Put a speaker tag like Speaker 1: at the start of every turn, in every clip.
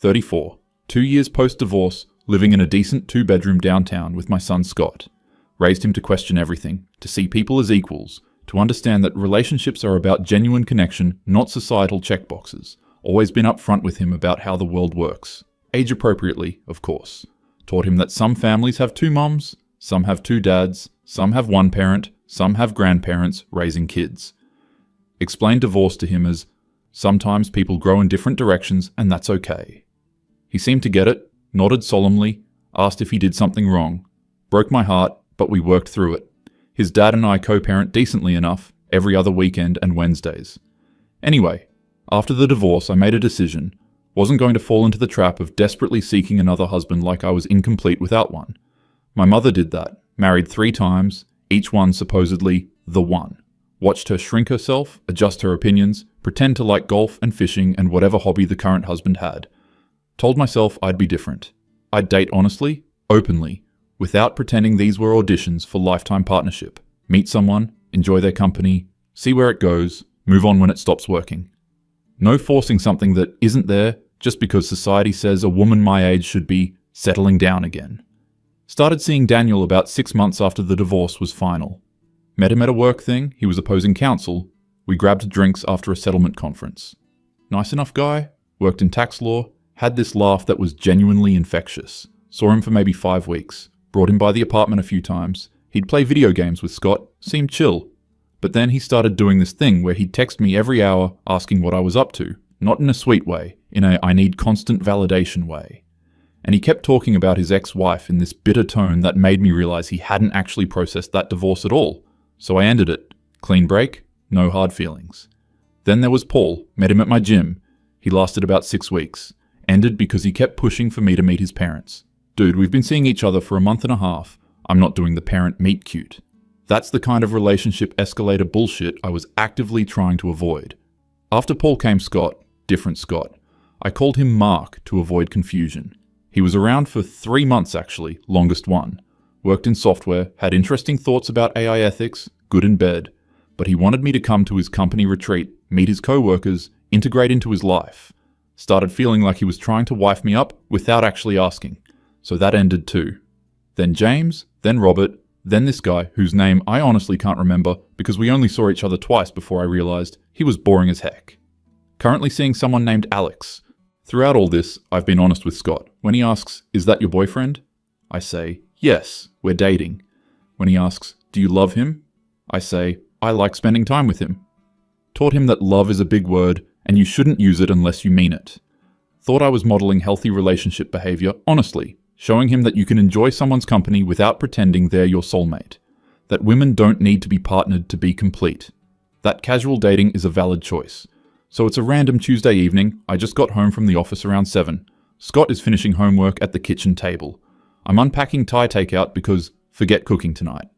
Speaker 1: 34, 2 years post-divorce, living in a decent 2-bedroom downtown with my son Scott. Raised him to question everything, to see people as equals, to understand that relationships are about genuine connection, not societal checkboxes. Always been upfront with him about how the world works. Age appropriately, of course. Taught him that some families have 2 moms, some have 2 dads, some have 1 parent, some have grandparents raising kids. Explained divorce to him as, sometimes people grow in different directions and that's okay. He seemed to get it, nodded solemnly, asked if he did something wrong. Broke my heart, but we worked through it. His dad and I co-parent decently enough, every other weekend and Wednesdays. Anyway, after the divorce I made a decision. Wasn't going to fall into the trap of desperately seeking another husband like I was incomplete without one. My mother did that, married 3 times, each one supposedly the one. Watched her shrink herself, adjust her opinions, pretend to like golf and fishing and whatever hobby the current husband had. Told myself I'd be different. I'd date honestly, openly, without pretending these were auditions for lifetime partnership. Meet someone, enjoy their company, see where it goes, move on when it stops working. No forcing something that isn't there just because society says a woman my age should be settling down again. Started seeing Daniel about 6 months after the divorce was final. Met him at a work thing, he was opposing counsel. We grabbed drinks after a settlement conference. Nice enough guy, worked in tax law, had this laugh that was genuinely infectious. Saw him for maybe 5 weeks, brought him by the apartment a few times. He'd play video games with Scott, seemed chill. But then he started doing this thing where he'd text me every hour asking what I was up to. Not in a sweet way, in a I need constant validation way. And he kept talking about his ex-wife in this bitter tone that made me realize he hadn't actually processed that divorce at all. So I ended it. Clean break, no hard feelings. Then there was Paul, met him at my gym. He lasted about 6 weeks. Ended because he kept pushing for me to meet his parents. Dude, we've been seeing each other for a month and a half. I'm not doing the parent meet cute. That's the kind of relationship escalator bullshit I was actively trying to avoid. After Paul came Scott, different Scott. I called him Mark to avoid confusion. He was around for 3 months actually, longest one. Worked in software, had interesting thoughts about AI ethics, good in bed. But he wanted me to come to his company retreat, meet his co-workers, integrate into his life. Started feeling like he was trying to wife me up without actually asking. So that ended too. Then James, then Robert, then this guy whose name I honestly can't remember because we only saw each other twice before I realized he was boring as heck. Currently seeing someone named Alex. Throughout all this, I've been honest with Scott. When he asks, "Is that your boyfriend?" I say, "Yes, we're dating." When he asks, "Do you love him?" I say, "I like spending time with him." Taught him that love is a big word and you shouldn't use it unless you mean it. Thought I was modeling healthy relationship behavior honestly, showing him that you can enjoy someone's company without pretending they're your soulmate. That women don't need to be partnered to be complete. That casual dating is a valid choice. So it's a random Tuesday evening, I just got home from the office around 7. Scott is finishing homework at the kitchen table. I'm unpacking Thai takeout because forget cooking tonight.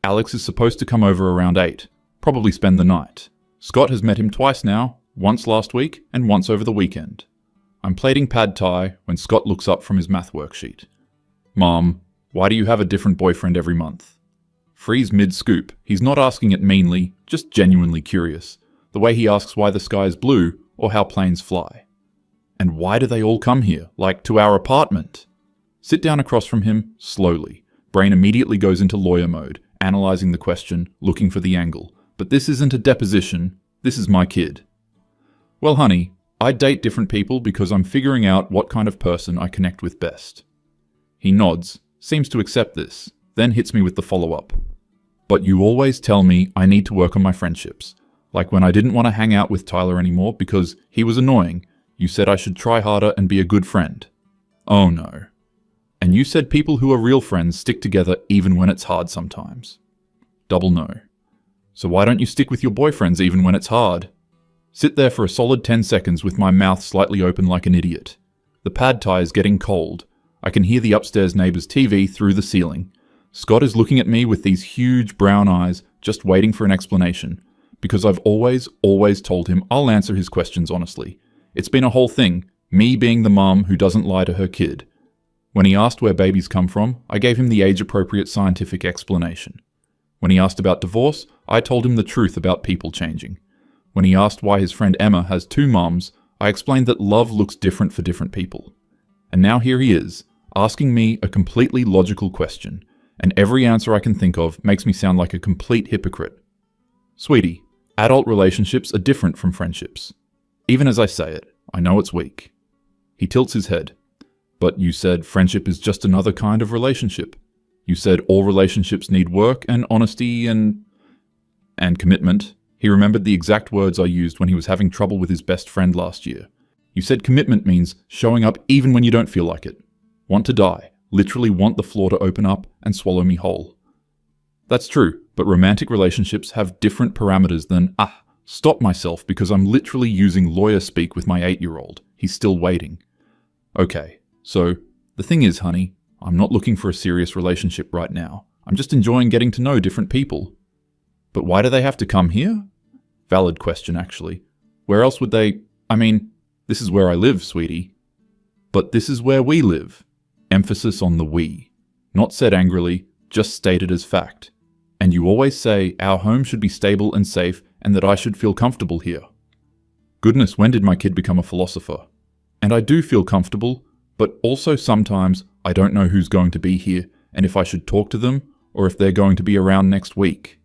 Speaker 1: Alex is supposed to come over around 8, probably spend the night. Scott has met him twice now, once last week and once over the weekend. I'm plating pad thai when Scott looks up from his math worksheet. "Mom, why do you have a different boyfriend every month?" Freeze mid-scoop. He's not asking it meanly, just genuinely curious. The way he asks why the sky is blue or how planes fly. And why do they all come here, like to our apartment? Sit down across from him, slowly. Brain immediately goes into lawyer mode, analyzing the question, looking for the angle. But this isn't a deposition, this is my kid. "Well, honey, I date different people because I'm figuring out what kind of person I connect with best." He nods, seems to accept this, then hits me with the follow-up. "But you always tell me I need to work on my friendships. Like when I didn't want to hang out with Tyler anymore because he was annoying, you said I should try harder and be a good friend." "Oh no." "And you said people who are real friends stick together even when it's hard sometimes." Double no. "So why don't you stick with your boyfriends even when it's hard?" Sit there for a solid 10 seconds with my mouth slightly open like an idiot. The pad thai is getting cold. I can hear the upstairs neighbor's TV through the ceiling. Scott is looking at me with these huge brown eyes, just waiting for an explanation. Because I've always told him I'll answer his questions honestly. It's been a whole thing, me being the mom who doesn't lie to her kid. When he asked where babies come from, I gave him the age-appropriate scientific explanation. When he asked about divorce, I told him the truth about people changing. When he asked why his friend Emma has 2 moms, I explained that love looks different for different people. And now here he is, asking me a completely logical question, and every answer I can think of makes me sound like a complete hypocrite. Sweetie, adult relationships are different from friendships. Even as I say it, I know it's weak. He tilts his head. But you said friendship is just another kind of relationship. You said all relationships need work and honesty and commitment. He remembered the exact words I used when he was having trouble with his best friend last year. You said commitment means showing up even when you don't feel like it. Want to die. Literally want the floor to open up and swallow me whole. That's true, but romantic relationships have different parameters than, stop myself because I'm literally using lawyer speak with my 8-year-old. He's still waiting. Okay, so the thing is, honey, I'm not looking for a serious relationship right now. I'm just enjoying getting to know different people. But why do they have to come here? Valid question, actually. Where else would they? I mean, this is where I live, sweetie. But this is where we live. Emphasis on the we. Not said angrily, just stated as fact. And you always say our home should be stable and safe and that I should feel comfortable here. Goodness, when did my kid become a philosopher? And I do feel comfortable, but also sometimes I don't know who's going to be here and if I should talk to them or if they're going to be around next week.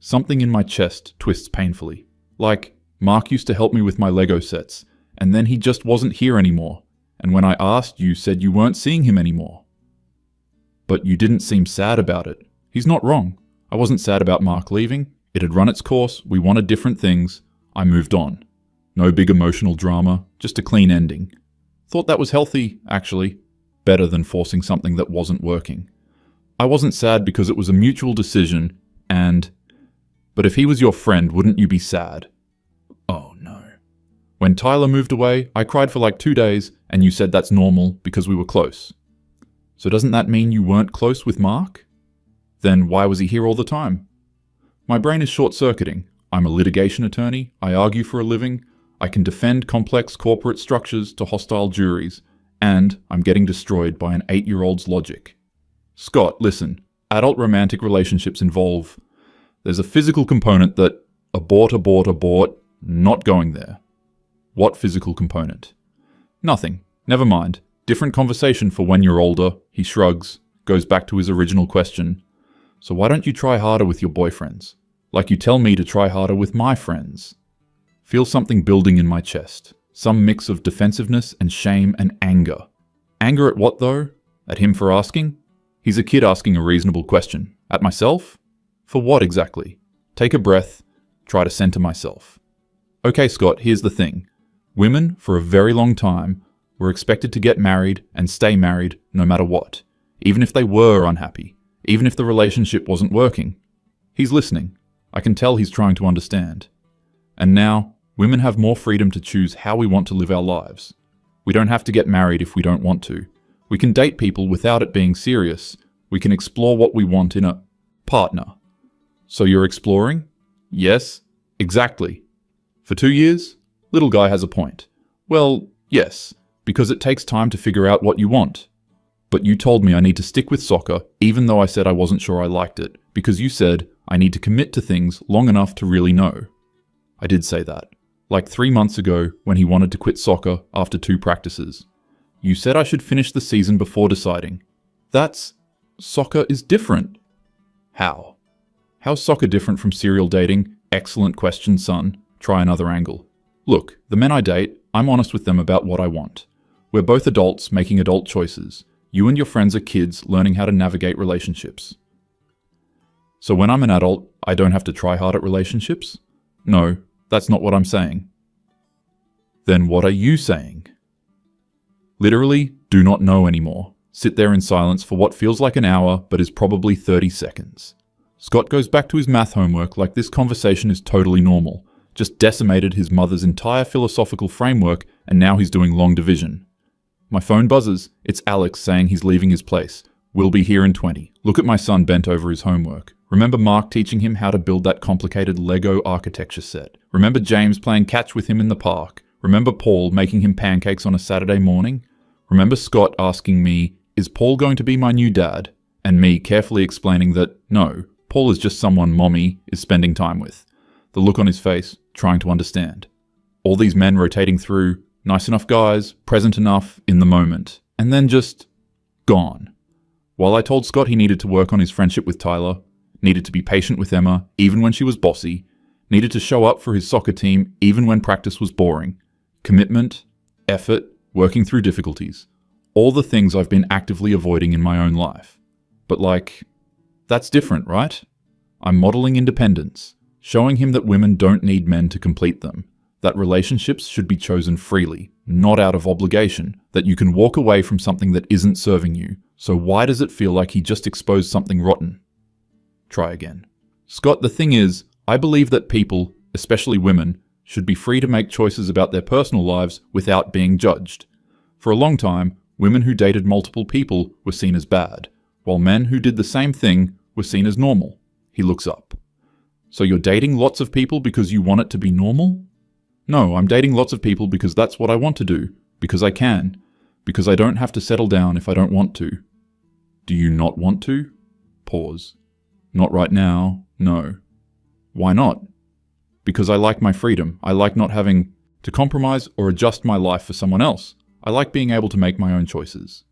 Speaker 1: Something in my chest twists painfully. Like, Mark used to help me with my Lego sets, and then he just wasn't here anymore. And when I asked, you said you weren't seeing him anymore. But you didn't seem sad about it. He's not wrong. I wasn't sad about Mark leaving. It had run its course, we wanted different things. I moved on. No big emotional drama, just a clean ending. Thought that was healthy, actually. Better than forcing something that wasn't working. I wasn't sad because it was a mutual decision, but if he was your friend, wouldn't you be sad? Oh no. When Tyler moved away, I cried for like 2 days, and you said that's normal because we were close. So doesn't that mean you weren't close with Mark? Then why was he here all the time? My brain is short-circuiting. I'm a litigation attorney, I argue for a living, I can defend complex corporate structures to hostile juries, and I'm getting destroyed by an 8-year-old's logic. Scott, listen, adult romantic relationships involve... There's a physical component that... Abort, not going there. What physical component? Nothing. Never mind. Different conversation for when you're older. He shrugs, goes back to his original question. So why don't you try harder with your boyfriends? Like you tell me to try harder with my friends. Feel something building in my chest. Some mix of defensiveness and shame and anger. Anger at what though? At him for asking? He's a kid asking a reasonable question. At myself? For what exactly? Take a breath. Try to center myself. Okay, Scott, here's the thing. Women, for a very long time, were expected to get married and stay married no matter what. Even if they were unhappy. Even if the relationship wasn't working. He's listening. I can tell he's trying to understand. And now, women have more freedom to choose how we want to live our lives. We don't have to get married if we don't want to. We can date people without it being serious. We can explore what we want in a partner. So you're exploring? Yes, exactly. For 2 years? Little guy has a point. Well, yes, because it takes time to figure out what you want. But you told me I need to stick with soccer, even though I said I wasn't sure I liked it, because you said I need to commit to things long enough to really know. I did say that. Like 3 months ago, when he wanted to quit soccer after 2 practices. You said I should finish the season before deciding. Soccer is different. How? How's soccer different from serial dating? Excellent question, son. Try another angle. Look, the men I date, I'm honest with them about what I want. We're both adults making adult choices. You and your friends are kids learning how to navigate relationships. So when I'm an adult, I don't have to try hard at relationships? No, that's not what I'm saying. Then what are you saying? Literally, do not know anymore. Sit there in silence for what feels like an hour, but is probably 30 seconds. Scott goes back to his math homework like this conversation is totally normal. Just decimated his mother's entire philosophical framework, and now he's doing long division. My phone buzzes. It's Alex saying he's leaving his place. We'll be here in 20. Look at my son bent over his homework. Remember Mark teaching him how to build that complicated Lego architecture set. Remember James playing catch with him in the park. Remember Paul making him pancakes on a Saturday morning. Remember Scott asking me, is Paul going to be my new dad? And me carefully explaining that, no, Paul is just someone mommy is spending time with. The look on his face, trying to understand. All these men rotating through, nice enough guys, present enough in the moment, and then just gone. While I told Scott he needed to work on his friendship with Tyler, needed to be patient with Emma even when she was bossy, needed to show up for his soccer team even when practice was boring, commitment, effort, working through difficulties, all the things I've been actively avoiding in my own life. But that's different, right? I'm modeling independence, showing him that women don't need men to complete them, that relationships should be chosen freely, not out of obligation, that you can walk away from something that isn't serving you. So why does it feel like he just exposed something rotten? Try again. Scott, the thing is, I believe that people, especially women, should be free to make choices about their personal lives without being judged. For a long time, women who dated multiple people were seen as bad, while men who did the same thing were seen as normal. He looks up. So you're dating lots of people because you want it to be normal? No, I'm dating lots of people because that's what I want to do, because I can, because I don't have to settle down if I don't want to. Do you not want to? Pause. Not right now, no. Why not? Because I like my freedom. I like not having to compromise or adjust my life for someone else. I like being able to make my own choices.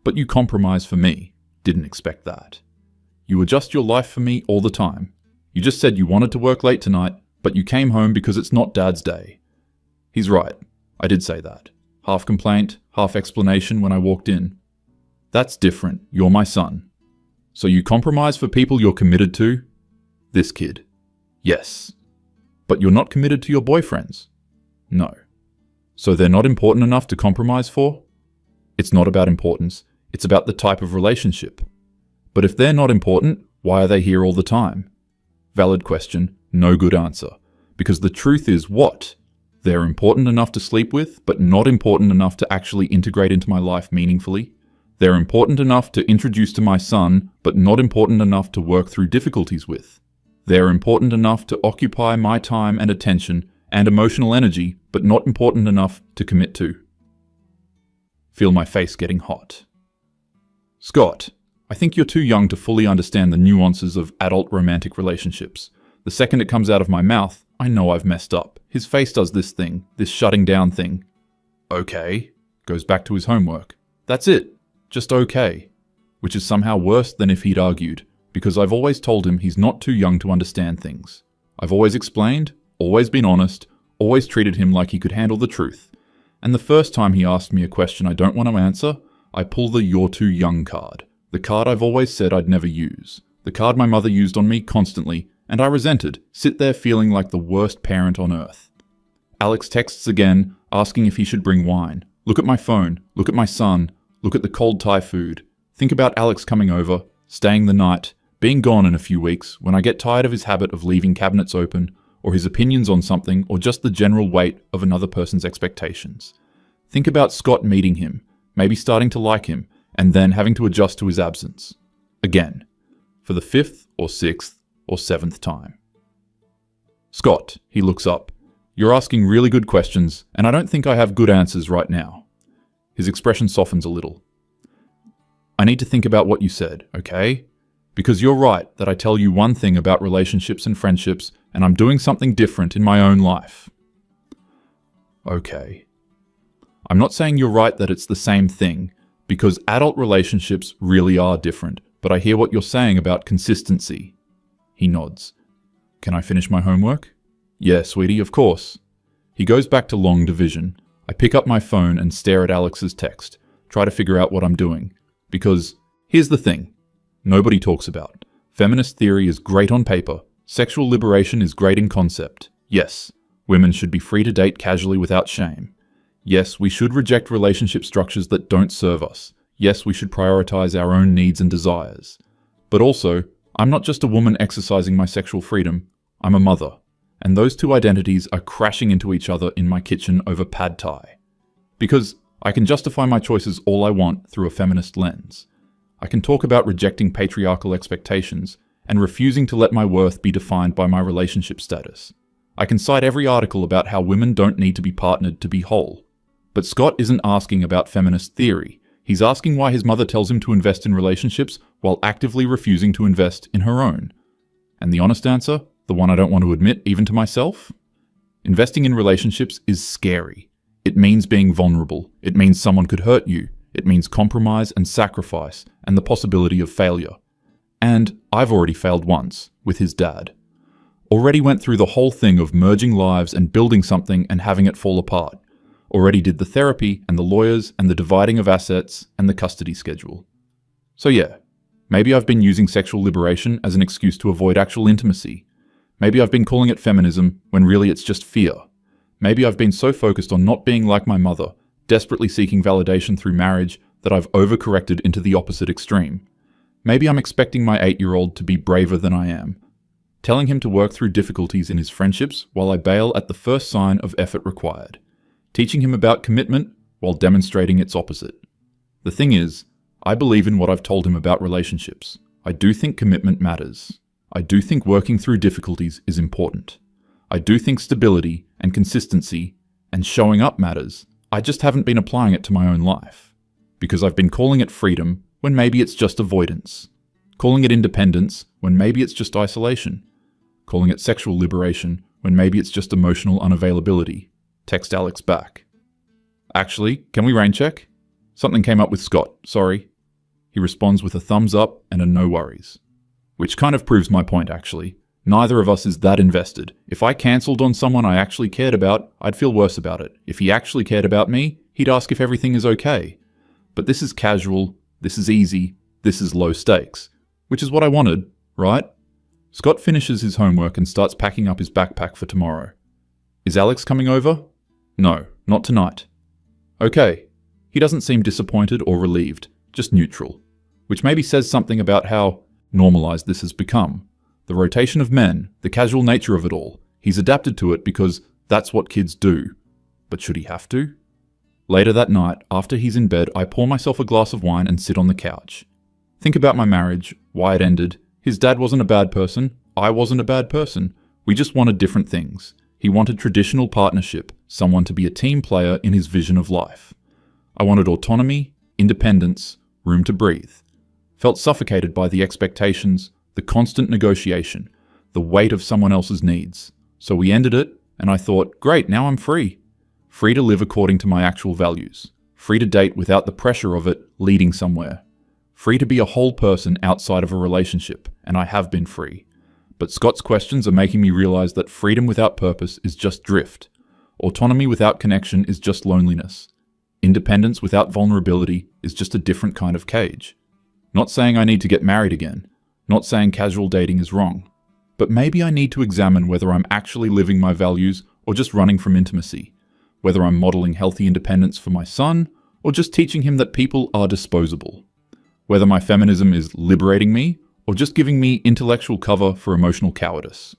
Speaker 1: But you compromise for me. Didn't expect that. You adjust your life for me all the time. You just said you wanted to work late tonight, but you came home because it's not Dad's day. He's right. I did say that. Half complaint, half explanation when I walked in. That's different. You're my son. So you compromise for people you're committed to? This kid. Yes. But you're not committed to your boyfriends? No. So they're not important enough to compromise for? It's not about importance. It's about the type of relationship. But if they're not important, why are they here all the time? Valid question, no good answer. Because the truth is what? They're important enough to sleep with, but not important enough to actually integrate into my life meaningfully. They're important enough to introduce to my son, but not important enough to work through difficulties with. They're important enough to occupy my time and attention and emotional energy, but not important enough to commit to. Feel my face getting hot. Scott, I think you're too young to fully understand the nuances of adult romantic relationships. The second it comes out of my mouth, I know I've messed up. His face does this thing, this shutting down thing. Okay. Goes back to his homework. That's it. Just okay. Which is somehow worse than if he'd argued, because I've always told him he's not too young to understand things. I've always explained, always been honest, always treated him like he could handle the truth. And the first time he asked me a question I don't want to answer, I pull the "you're too young" card. The card I've always said I'd never use. The card my mother used on me constantly, and I resented, sit there feeling like the worst parent on earth. Alex texts again, asking if he should bring wine. Look at my phone, look at my son, look at the cold Thai food. Think about Alex coming over, staying the night, being gone in a few weeks when I get tired of his habit of leaving cabinets open, or his opinions on something, or just the general weight of another person's expectations. Think about Scott meeting him, maybe starting to like him, and then having to adjust to his absence. Again. For the 5th or 6th or 7th time. Scott, he looks up. You're asking really good questions, and I don't think I have good answers right now. His expression softens a little. I need to think about what you said, okay? Because you're right that I tell you one thing about relationships and friendships, and I'm doing something different in my own life. Okay. I'm not saying you're right that it's the same thing, because adult relationships really are different, but I hear what you're saying about consistency. He nods. Can I finish my homework? Yeah, sweetie, of course. He goes back to long division. I pick up my phone and stare at Alex's text, try to figure out what I'm doing. Because, here's the thing. Nobody talks about. Feminist theory is great on paper. Sexual liberation is great in concept. Yes, women should be free to date casually without shame. Yes, we should reject relationship structures that don't serve us. Yes, we should prioritize our own needs and desires. But also, I'm not just a woman exercising my sexual freedom, I'm a mother. And those two identities are crashing into each other in my kitchen over pad thai. Because I can justify my choices all I want through a feminist lens. I can talk about rejecting patriarchal expectations and refusing to let my worth be defined by my relationship status. I can cite every article about how women don't need to be partnered to be whole. But Scott isn't asking about feminist theory. He's asking why his mother tells him to invest in relationships while actively refusing to invest in her own. And the honest answer, the one I don't want to admit even to myself? Investing in relationships is scary. It means being vulnerable. It means someone could hurt you. It means compromise and sacrifice and the possibility of failure. And I've already failed once, with his dad. Already went through the whole thing of merging lives and building something and having it fall apart. Already did the therapy and the lawyers and the dividing of assets and the custody schedule. So yeah, maybe I've been using sexual liberation as an excuse to avoid actual intimacy. Maybe I've been calling it feminism when really it's just fear. Maybe I've been so focused on not being like my mother, desperately seeking validation through marriage, that I've overcorrected into the opposite extreme. Maybe I'm expecting my 8-year-old to be braver than I am, telling him to work through difficulties in his friendships while I bail at the first sign of effort required, teaching him about commitment while demonstrating its opposite. The thing is, I believe in what I've told him about relationships. I do think commitment matters. I do think working through difficulties is important. I do think stability and consistency and showing up matters. I just haven't been applying it to my own life. Because I've been calling it freedom when maybe it's just avoidance. Calling it independence when maybe it's just isolation. Calling it sexual liberation when maybe it's just emotional unavailability. Text Alex back. Actually, can we rain check? Something came up with Scott, sorry. He responds with a thumbs up and a no worries. Which kind of proves my point, actually. Neither of us is that invested. If I cancelled on someone I actually cared about, I'd feel worse about it. If he actually cared about me, he'd ask if everything is okay. But this is casual, this is easy, this is low stakes. Which is what I wanted, right? Scott finishes his homework and starts packing up his backpack for tomorrow. Is Alex coming over? No, not tonight. Okay. He doesn't seem disappointed or relieved, just neutral. Which maybe says something about how normalized this has become. The rotation of men, the casual nature of it all. He's adapted to it because that's what kids do. But should he have to? Later that night, after he's in bed, I pour myself a glass of wine and sit on the couch. Think about my marriage, why it ended. His dad wasn't a bad person. I wasn't a bad person. We just wanted different things. He wanted traditional partnership, someone to be a team player in his vision of life. I wanted autonomy, independence, room to breathe. Felt suffocated by the expectations, the constant negotiation, the weight of someone else's needs. So we ended it, and I thought, great, now I'm free. Free to live according to my actual values. Free to date without the pressure of it leading somewhere. Free to be a whole person outside of a relationship, and I have been free. But Scott's questions are making me realize that freedom without purpose is just drift. Autonomy without connection is just loneliness. Independence without vulnerability is just a different kind of cage. Not saying I need to get married again. Not saying casual dating is wrong. But maybe I need to examine whether I'm actually living my values or just running from intimacy. Whether I'm modeling healthy independence for my son or just teaching him that people are disposable. Whether my feminism is liberating me or just giving me intellectual cover for emotional cowardice.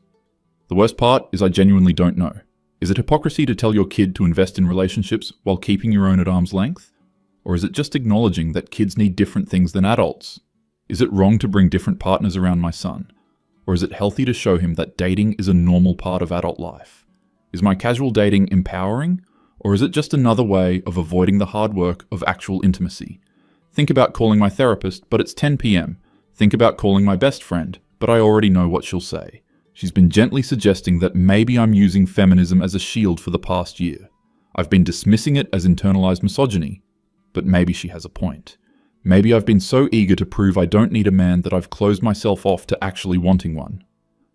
Speaker 1: The worst part is I genuinely don't know. Is it hypocrisy to tell your kid to invest in relationships while keeping your own at arm's length? Or is it just acknowledging that kids need different things than adults? Is it wrong to bring different partners around my son? Or is it healthy to show him that dating is a normal part of adult life? Is my casual dating empowering? Or is it just another way of avoiding the hard work of actual intimacy? Think about calling my therapist, but it's 10 p.m. Think about calling my best friend, but I already know what she'll say. She's been gently suggesting that maybe I'm using feminism as a shield for the past year. I've been dismissing it as internalized misogyny, but maybe she has a point. Maybe I've been so eager to prove I don't need a man that I've closed myself off to actually wanting one.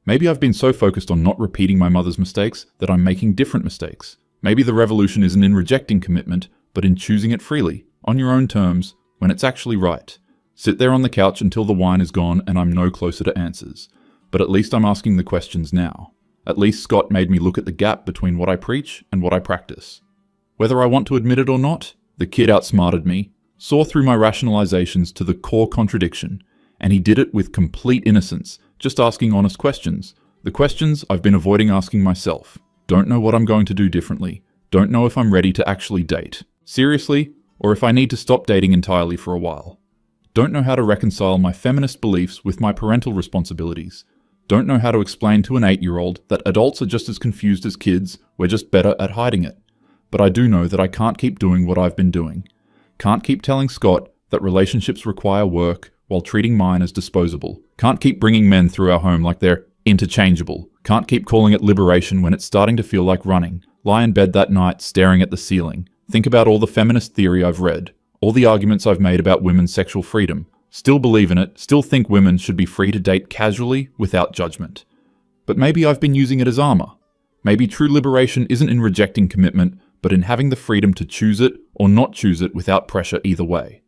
Speaker 1: Maybe I've been so focused on not repeating my mother's mistakes that I'm making different mistakes. Maybe the revolution isn't in rejecting commitment, but in choosing it freely, on your own terms, when it's actually right. Sit there on the couch until the wine is gone and I'm no closer to answers. But at least I'm asking the questions now. At least Scott made me look at the gap between what I preach and what I practice. Whether I want to admit it or not, the kid outsmarted me, saw through my rationalizations to the core contradiction, and he did it with complete innocence, just asking honest questions. The questions I've been avoiding asking myself. Don't know what I'm going to do differently. Don't know if I'm ready to actually date. Seriously, or if I need to stop dating entirely for a while. Don't know how to reconcile my feminist beliefs with my parental responsibilities. Don't know how to explain to an 8-year-old that adults are just as confused as kids, we're just better at hiding it. But I do know that I can't keep doing what I've been doing. Can't keep telling Scott that relationships require work while treating mine as disposable. Can't keep bringing men through our home like they're interchangeable. Can't keep calling it liberation when it's starting to feel like running. Lie in bed that night, staring at the ceiling. Think about all the feminist theory I've read, all the arguments I've made about women's sexual freedom. Still believe in it, still think women should be free to date casually, without judgment. But maybe I've been using it as armor. Maybe true liberation isn't in rejecting commitment, but in having the freedom to choose it or not choose it without pressure either way.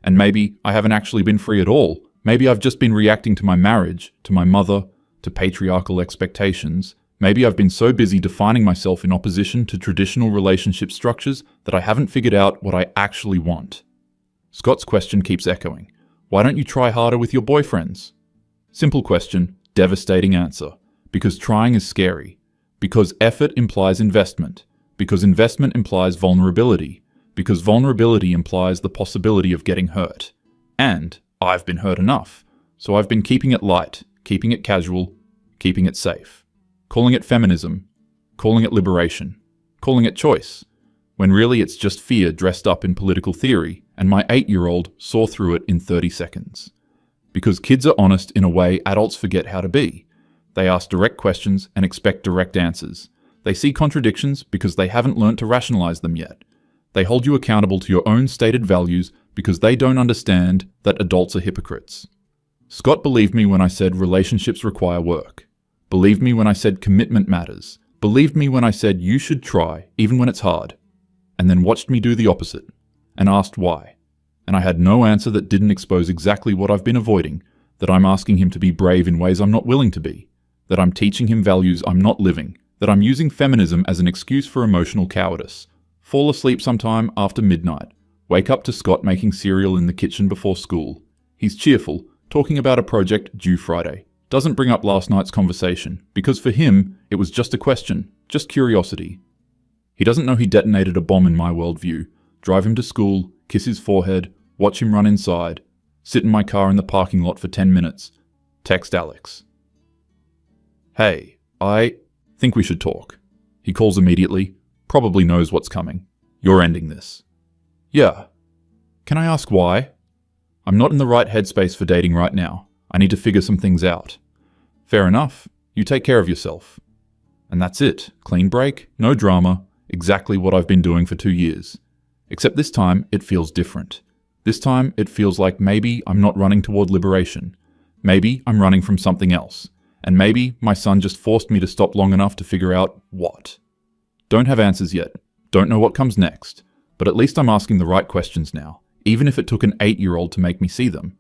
Speaker 1: And maybe I haven't actually been free at all. Maybe I've just been reacting to my marriage, to my mother, to patriarchal expectations. Maybe I've been so busy defining myself in opposition to traditional relationship structures that I haven't figured out what I actually want. Scott's question keeps echoing. Why don't you try harder with your boyfriends? Simple question, devastating answer. Because trying is scary. Because effort implies investment. Because investment implies vulnerability. Because vulnerability implies the possibility of getting hurt. And I've been hurt enough. So I've been keeping it light, keeping it casual, keeping it safe. Calling it feminism. Calling it liberation. Calling it choice. When really it's just fear dressed up in political theory, and my 8-year-old saw through it in 30 seconds. Because kids are honest in a way adults forget how to be. They ask direct questions and expect direct answers. They see contradictions because they haven't learnt to rationalize them yet. They hold you accountable to your own stated values because they don't understand that adults are hypocrites. Scott believed me when I said relationships require work. Believed me when I said commitment matters. Believed me when I said you should try, even when it's hard. And then watched me do the opposite, and asked why. And I had no answer that didn't expose exactly what I've been avoiding, that I'm asking him to be brave in ways I'm not willing to be, that I'm teaching him values I'm not living, that I'm using feminism as an excuse for emotional cowardice. Fall asleep sometime after midnight. Wake up to Scott making cereal in the kitchen before school. He's cheerful, talking about a project due Friday. Doesn't bring up last night's conversation, because for him, it was just a question, just curiosity. He doesn't know he detonated a bomb in my worldview. Drive him to school, kiss his forehead, watch him run inside, sit in my car in the parking lot for 10 minutes, text Alex. Hey, I think we should talk. He calls immediately, probably knows what's coming. You're ending this. Yeah. Can I ask why? I'm not in the right headspace for dating right now. I need to figure some things out. Fair enough. You take care of yourself. And that's it. Clean break, no drama, exactly what I've been doing for 2 years. Except this time, it feels different. This time, it feels like maybe I'm not running toward liberation. Maybe I'm running from something else. And maybe my son just forced me to stop long enough to figure out what. Don't have answers yet. Don't know what comes next. But at least I'm asking the right questions now, even if it took an 8-year-old to make me see them.